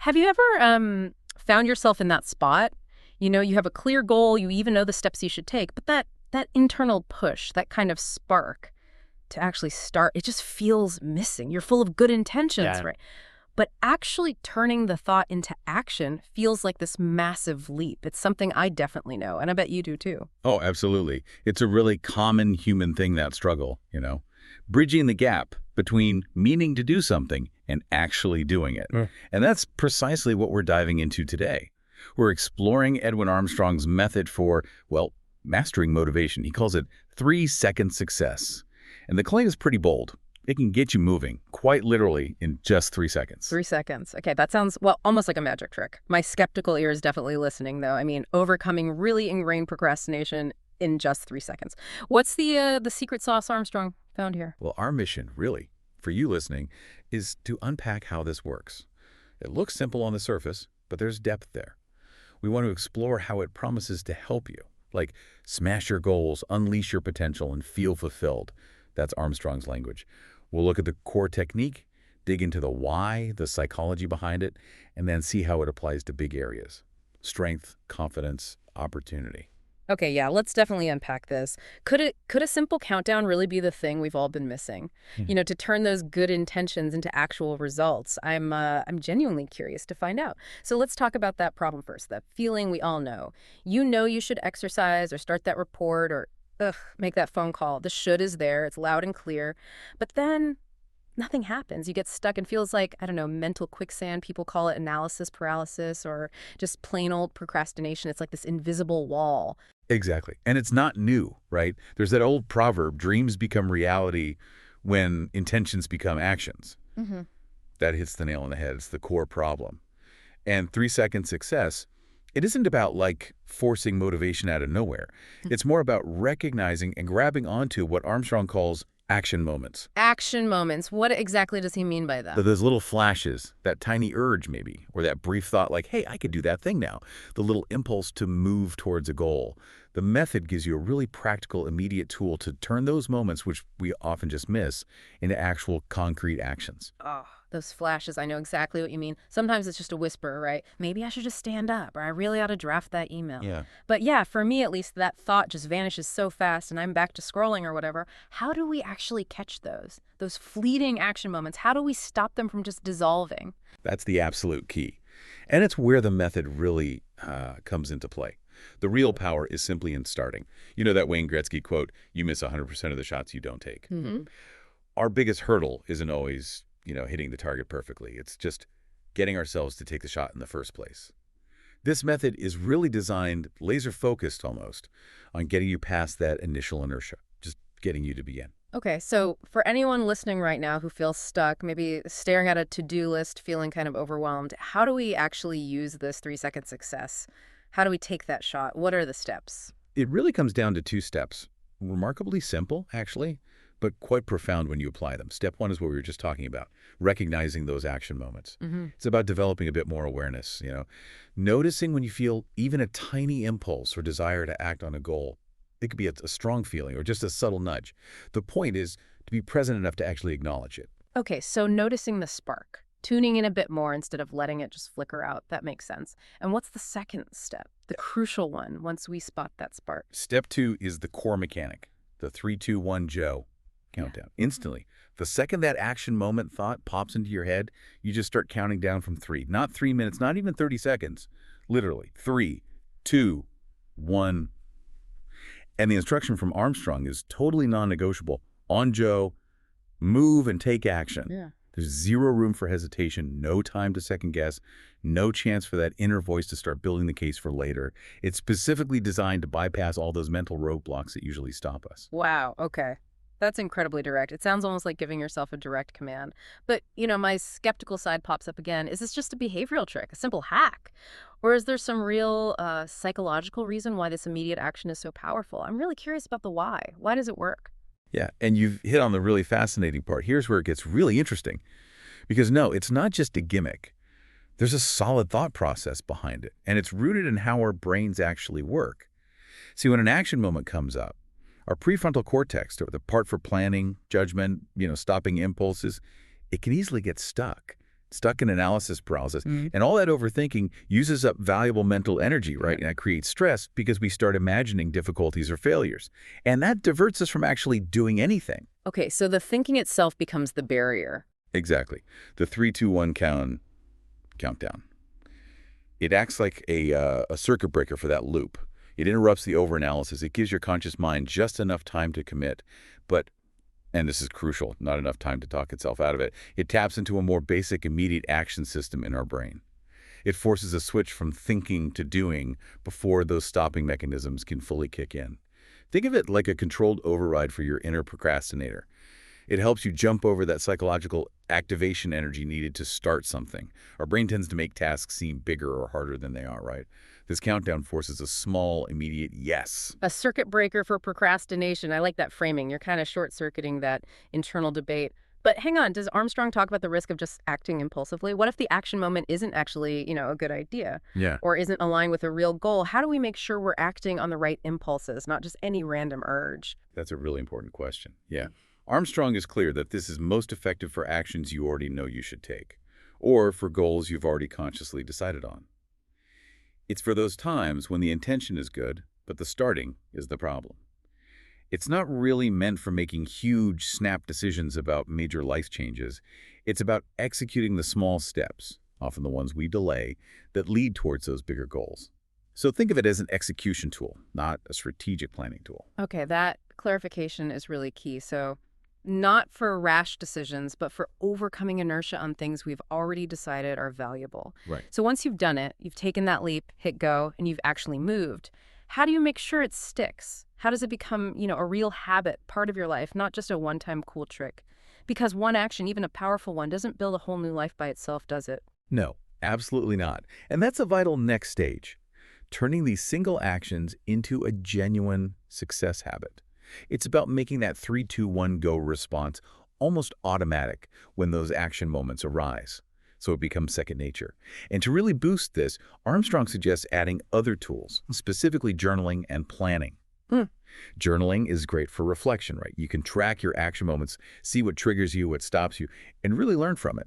Have you ever found yourself in that spot? You know, you have a clear goal, you even know the steps you should take, but that internal push, that kind of spark to actually start, it just feels missing. You're full of good intentions, Yeah. right? But actually turning the thought into action feels like this massive leap. It's something I definitely know, and I bet you do too. Oh, absolutely. It's a really common human thing, that struggle, bridging the gap between meaning to do something and actually doing it. Mm. And that's precisely what we're diving into today. We're exploring Edwin Armstrong's method for, well, mastering motivation. He calls it 3-second success. And the claim is pretty bold. It can get you moving, quite literally, in just 3 seconds. 3 seconds. Okay, that sounds, well, almost like a magic trick. My skeptical ear is definitely listening, though. I mean, overcoming really ingrained procrastination in just 3 seconds. What's the secret sauce Armstrong found here? Well, our mission, really, for you listening, is to unpack how this works. It looks simple on the surface, but there's depth there. We want to explore how it promises to help you, like smash your goals, unleash your potential, and feel fulfilled. That's Armstrong's language. We'll look at the core technique, dig into the why, the psychology behind it, and then see how it applies to big areas: strength, confidence, opportunity. Okay, yeah, let's definitely unpack this. Could a simple countdown really be the thing we've all been missing? You know, to turn those good intentions into actual results? I'm genuinely curious to find out. So let's talk about that problem first, that feeling we all know. You know you should exercise or start that report or make that phone call. The should is there. It's loud and clear. But then nothing happens. You get stuck and feels like, I don't know, mental quicksand. People call it analysis paralysis or just plain old procrastination. It's like this invisible wall. Exactly. And it's not new, right? There's that old proverb, dreams become reality when intentions become actions. Mm-hmm. That hits the nail on the head. It's the core problem. And 3-second success, it isn't about like forcing motivation out of nowhere. It's more about recognizing and grabbing onto what Armstrong calls action moments. Action moments. What exactly does he mean by that? Those little flashes, that tiny urge maybe, or that brief thought like, hey, I could do that thing now. The little impulse to move towards a goal. The method gives you a really practical, immediate tool to turn those moments, which we often just miss, into actual concrete actions. Oh, those flashes, I know exactly what you mean. Sometimes it's just a whisper, right? Maybe I should just stand up, or I really ought to draft that email. Yeah. But yeah, for me at least, that thought just vanishes so fast and I'm back to scrolling or whatever. How do we actually catch those fleeting action moments? How do we stop them from just dissolving? That's the absolute key. And it's where the method really comes into play. The real power is simply in starting. You know that Wayne Gretzky quote, you miss 100% of the shots you don't take. Mm-hmm. Our biggest hurdle isn't always, hitting the target perfectly. It's just getting ourselves to take the shot in the first place. This method is really designed, laser-focused almost, on getting you past that initial inertia, just getting you to begin. Okay, so for anyone listening right now who feels stuck, maybe staring at a to-do list, feeling kind of overwhelmed, how do we actually use this 3-second success? How do we take that shot? What are the steps? It really comes down to 2 steps. Remarkably simple, actually, but quite profound when you apply them. Step 1 is what we were just talking about, recognizing those action moments. Mm-hmm. It's about developing a bit more awareness, noticing when you feel even a tiny impulse or desire to act on a goal. It could be a strong feeling or just a subtle nudge. The point is to be present enough to actually acknowledge it. Okay, so noticing the spark, tuning in a bit more instead of letting it just flicker out. That makes sense. And what's the second step, the crucial one, once we spot that spark? Step 2 is the core mechanic, the 3, 2, 1, Joe countdown. Yeah. Instantly. The second that action moment thought pops into your head, you just start counting down from 3. Not 3 minutes, not even 30 seconds. Literally. 3, 2, 1. And the instruction from Armstrong is totally non-negotiable. On Joe, move and take action. Yeah. There's zero room for hesitation, no time to second guess, no chance for that inner voice to start building the case for later. It's specifically designed to bypass all those mental roadblocks that usually stop us. Wow, okay. That's incredibly direct. It sounds almost like giving yourself a direct command. But, my skeptical side pops up again. Is this just a behavioral trick, a simple hack? Or is there some real psychological reason why this immediate action is so powerful? I'm really curious about the why. Why does it work? Yeah, and you've hit on the really fascinating part. Here's where it gets really interesting. Because no, it's not just a gimmick. There's a solid thought process behind it, and it's rooted in how our brains actually work. See, when an action moment comes up, our prefrontal cortex, or the part for planning, judgment, stopping impulses, it can easily get stuck. stuck in analysis paralysis. And all that overthinking uses up valuable mental energy, right? And that creates stress because we start imagining difficulties or failures. And that diverts us from actually doing anything. Okay, so the thinking itself becomes the barrier. Exactly. The 3-2-1 countdown. It acts like a circuit breaker for that loop. It interrupts the overanalysis. It gives your conscious mind just enough time to commit, but, and this is crucial, not enough time to talk itself out of it, it taps into a more basic immediate action system in our brain. It forces a switch from thinking to doing before those stopping mechanisms can fully kick in. Think of it like a controlled override for your inner procrastinator. It helps you jump over that psychological activation energy needed to start something. Our brain tends to make tasks seem bigger or harder than they are, right? This countdown forces a small, immediate yes. A circuit breaker for procrastination. I like that framing. You're kind of short-circuiting that internal debate. But hang on, does Armstrong talk about the risk of just acting impulsively? What if the action moment isn't actually, a good idea? Yeah. Or isn't aligned with a real goal? How do we make sure we're acting on the right impulses, not just any random urge? That's a really important question. Yeah. Armstrong is clear that this is most effective for actions you already know you should take, or for goals you've already consciously decided on. It's for those times when the intention is good, but the starting is the problem. It's not really meant for making huge, snap decisions about major life changes. It's about executing the small steps, often the ones we delay, that lead towards those bigger goals. So think of it as an execution tool, not a strategic planning tool. Okay, that clarification is really key. So not for rash decisions, but for overcoming inertia on things we've already decided are valuable. Right. So once you've done it, you've taken that leap, hit go, and you've actually moved, how do you make sure it sticks? How does it become, a real habit, part of your life, not just a one-time cool trick? Because one action, even a powerful one, doesn't build a whole new life by itself, does it? No, absolutely not. And that's a vital next stage, turning these single actions into a genuine success habit. It's about making that 3-2-1 go response almost automatic when those action moments arise, so it becomes second nature. And to really boost this, Armstrong suggests adding other tools, specifically journaling and planning. Journaling is great for reflection, right? You can track your action moments, see what triggers you, what stops you, and really learn from it.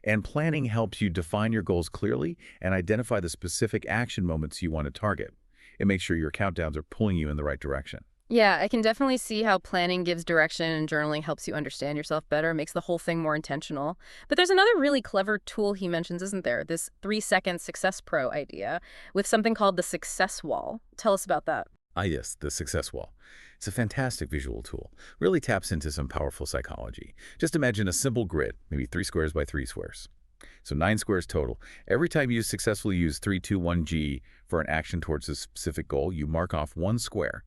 And planning helps you define your goals clearly and identify the specific action moments you want to target. It makes sure your countdowns are pulling you in the right direction. Yeah, I can definitely see how planning gives direction and journaling helps you understand yourself better, makes the whole thing more intentional. But there's another really clever tool he mentions, isn't there? This 3-second success pro idea with something called the success wall. Tell us about that. Yes, the success wall. It's a fantastic visual tool. Really taps into some powerful psychology. Just imagine a simple grid, maybe 3 squares by 3 squares. So 9 squares total. Every time you successfully use 3-2-1-G for an action towards a specific goal, you mark off 1 square.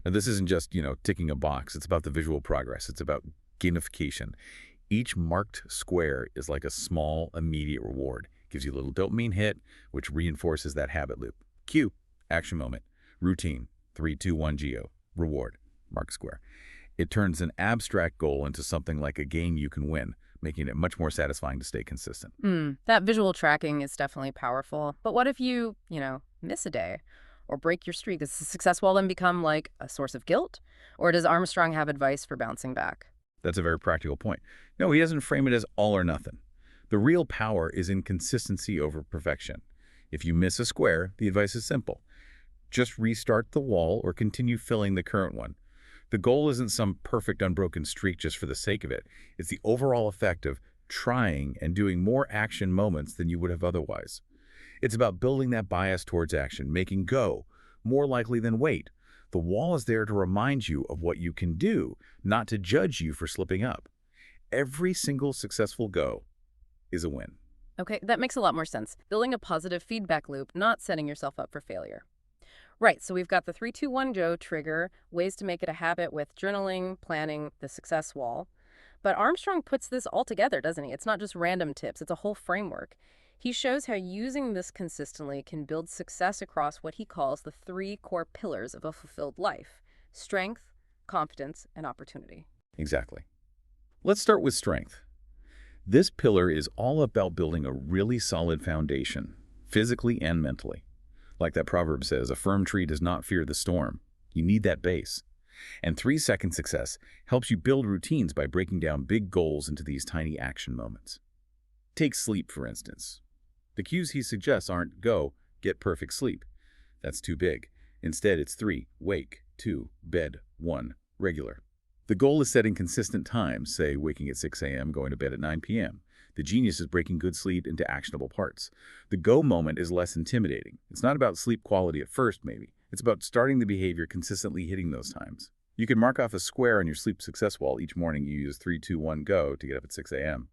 Now, this isn't just, ticking a box. It's about the visual progress. It's about gamification. Each marked square is like a small, immediate reward. Gives you a little dopamine hit, which reinforces that habit loop. Cue, action moment. Routine, 3-2-1-GO, reward, mark square. It turns an abstract goal into something like a game you can win, making it much more satisfying to stay consistent. That visual tracking is definitely powerful. But what if you, miss a day or break your streak? Does the success wall then become like a source of guilt? Or does Armstrong have advice for bouncing back? That's a very practical point. No, he doesn't frame it as all or nothing. The real power is in consistency over perfection. If you miss a square, the advice is simple. Just restart the wall or continue filling the current one. The goal isn't some perfect unbroken streak just for the sake of it. It's the overall effect of trying and doing more action moments than you would have otherwise. It's about building that bias towards action, making go more likely than wait. The wall is there to remind you of what you can do, not to judge you for slipping up. Every single successful go is a win. Okay, that makes a lot more sense. Building a positive feedback loop, not setting yourself up for failure. Right, so we've got the 3-2-1-GO trigger, ways to make it a habit with journaling, planning, the success wall. But Armstrong puts this all together, doesn't he? It's not just random tips, it's a whole framework. He shows how using this consistently can build success across what he calls the 3 core pillars of a fulfilled life: strength, confidence, and opportunity. Exactly. Let's start with strength. This pillar is all about building a really solid foundation, physically and mentally. Like that proverb says, a firm tree does not fear the storm. You need that base. And 3-second success helps you build routines by breaking down big goals into these tiny action moments. Take sleep, for instance. The cues he suggests aren't go, get perfect sleep. That's too big. Instead, it's 3, wake, 2, bed, 1, regular. The goal is setting consistent times, say waking at 6 a.m., going to bed at 9 p.m. The genius is breaking good sleep into actionable parts. The go moment is less intimidating. It's not about sleep quality at first, maybe. It's about starting the behavior consistently hitting those times. You can mark off a square on your sleep success wall each morning you use 3, 2, 1, go to get up at 6 a.m.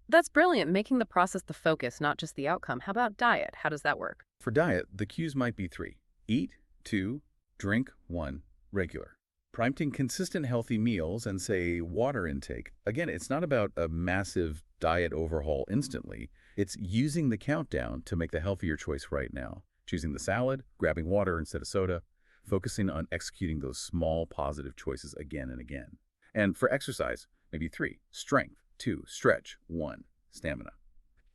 That's brilliant, making the process the focus, not just the outcome. How about diet? How does that work? For diet, the cues might be 3. Eat, 2, drink, 1, regular. Prompting consistent healthy meals and, say, water intake. Again, it's not about a massive diet overhaul instantly. It's using the countdown to make the healthier choice right now. Choosing the salad, grabbing water instead of soda, focusing on executing those small positive choices again and again. And for exercise, maybe 3, strength, 2, stretch, 1, stamina.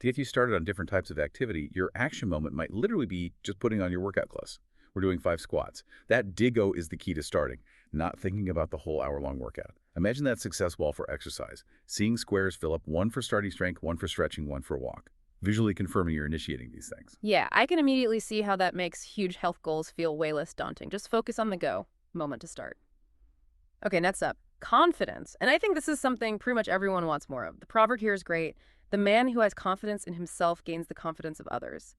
To get you started on different types of activity, your action moment might literally be just putting on your workout clothes. We're doing 5 squats. That dig-o is the key to starting, not thinking about the whole hour-long workout. Imagine that success wall for exercise. Seeing squares fill up, 1 for starting strength, 1 for stretching, 1 for a walk. Visually confirming you're initiating these things. Yeah, I can immediately see how that makes huge health goals feel way less daunting. Just focus on the go moment to start. Okay, next up, confidence. And I think this is something pretty much everyone wants more of. The proverb here is great. The man who has confidence in himself gains the confidence of others.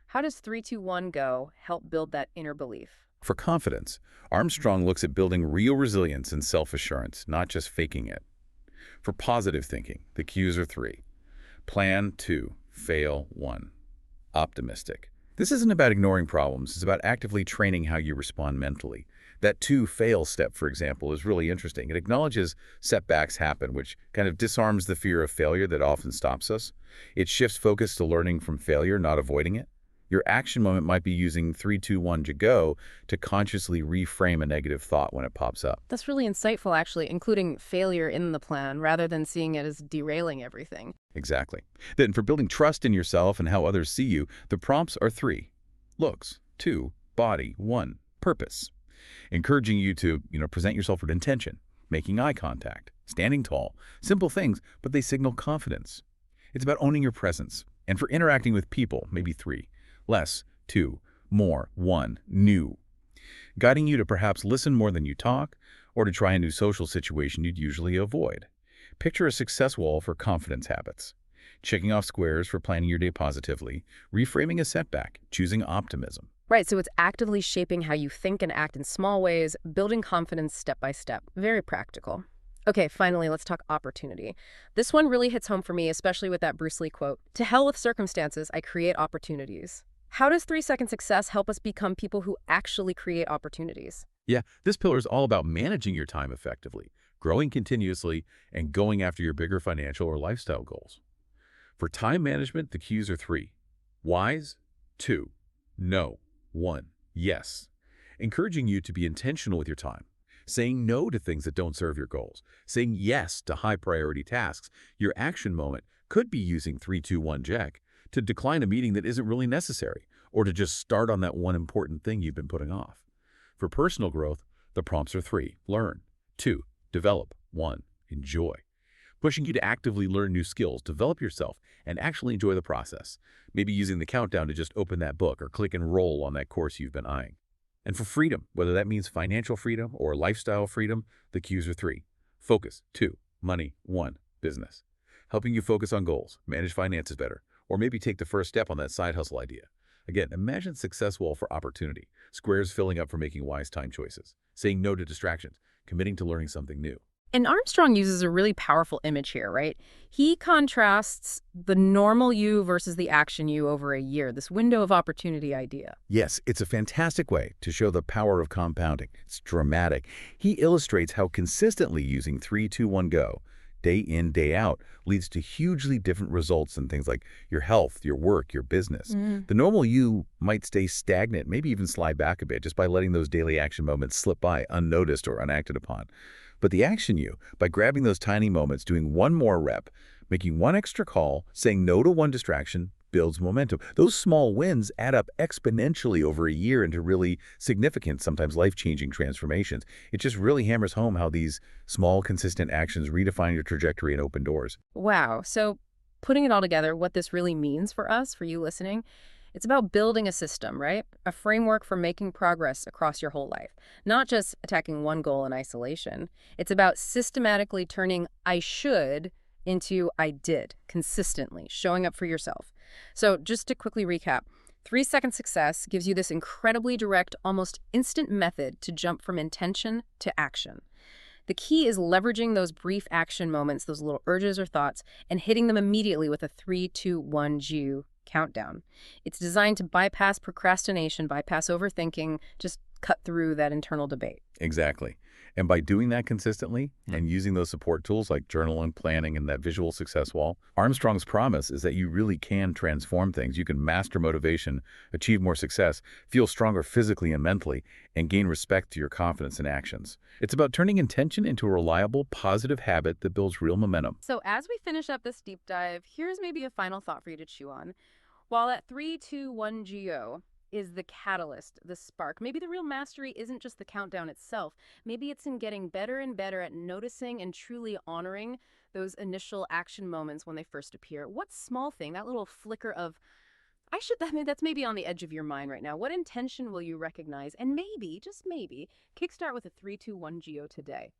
How does 3, 2, 1, go help build that inner belief? For confidence, Armstrong looks at building real resilience and self-assurance, not just faking it. For positive thinking, the cues are 3. Plan, 2. Fail, 1. Optimistic. This isn't about ignoring problems. It's about actively training how you respond mentally. That 2 fail step, for example, is really interesting. It acknowledges setbacks happen, which kind of disarms the fear of failure that often stops us. It shifts focus to learning from failure, not avoiding it. Your action moment might be using 3, 2, 1 to go to consciously reframe a negative thought when it pops up. That's really insightful, actually, including failure in the plan rather than seeing it as derailing everything. Exactly. Then for building trust in yourself and how others see you, the prompts are 3. Looks, 2, body, 1, purpose. Encouraging you to, present yourself with intention, making eye contact, standing tall. Simple things, but they signal confidence. It's about owning your presence. And for interacting with people, maybe 3. Less, 2, more, 1, new. Guiding you to perhaps listen more than you talk, or to try a new social situation you'd usually avoid. Picture a success wall for confidence habits. Checking off squares for planning your day positively, reframing a setback, choosing optimism. Right, so it's actively shaping how you think and act in small ways, building confidence step by step. Very practical. Okay, finally, let's talk opportunity. This one really hits home for me, especially with that Bruce Lee quote, "To hell with circumstances, I create opportunities." How does 3-second success help us become people who actually create opportunities? Yeah, this pillar is all about managing your time effectively, growing continuously, and going after your bigger financial or lifestyle goals. For time management, the cues are 3. Wise, 2. No, 1. Yes. Encouraging you to be intentional with your time. Saying no to things that don't serve your goals. Saying yes to high-priority tasks. Your action moment could be using 3, 2, 1 jack to decline a meeting that isn't really necessary, or to just start on that one important thing you've been putting off. For personal growth, the prompts are 3. Learn. 2. Develop. 1. Enjoy. Pushing you to actively learn new skills, develop yourself, and actually enjoy the process. Maybe using the countdown to just open that book or click and roll on that course you've been eyeing. And for freedom, whether that means financial freedom or lifestyle freedom, the cues are 3. Focus. 2. Money. 1. Business. Helping you focus on goals, manage finances better, or maybe take the first step on that side hustle idea. Again, imagine success wall for opportunity, squares filling up for making wise time choices, saying no to distractions, committing to learning something new. And Armstrong uses a really powerful image here, right? He contrasts the normal you versus the action you over a year, this window of opportunity idea. Yes, it's a fantastic way to show the power of compounding. It's dramatic. He illustrates how consistently using 3, 2, 1 go, day in, day out, leads to hugely different results in things like your health, your work, your business. The normal you might stay stagnant, maybe even slide back a bit just by letting those daily action moments slip by unnoticed or unacted upon. But the action you, by grabbing those tiny moments, doing one more rep, making one extra call, saying no to one distraction, builds momentum. Those small wins add up exponentially over a year into really significant, sometimes life-changing transformations. It just really hammers home how these small, consistent actions redefine your trajectory and open doors. Wow. So putting it all together, what this really means for us, for you listening, it's about building a system, right? A framework for making progress across your whole life, not just attacking one goal in isolation. It's about systematically turning I should into I did consistently, showing up for yourself. So just to quickly recap, 3-second success gives you this incredibly direct, almost instant method to jump from intention to action. The key is leveraging those brief action moments, those little urges or thoughts, and hitting them immediately with a 3, 2, 1 GU countdown. It's designed to bypass procrastination, bypass overthinking, just cut through that internal debate. Exactly. And by doing that consistently and using those support tools like journaling, planning, and that visual success wall, Armstrong's promise is that you really can transform things. You can master motivation, achieve more success, feel stronger physically and mentally, and gain respect to your confidence and actions. It's about turning intention into a reliable, positive habit that builds real momentum. So as we finish up this deep dive, here's maybe a final thought for you to chew on. While that 3, 2, 1 GO is the catalyst, the spark, maybe the real mastery isn't just the countdown itself. Maybe it's in getting better and better at noticing and truly honoring those initial action moments when they first appear. What small thing, that little flicker of, that's maybe on the edge of your mind right now. What intention will you recognize? And maybe, just maybe, kickstart with a 3, 2, 1 GO today.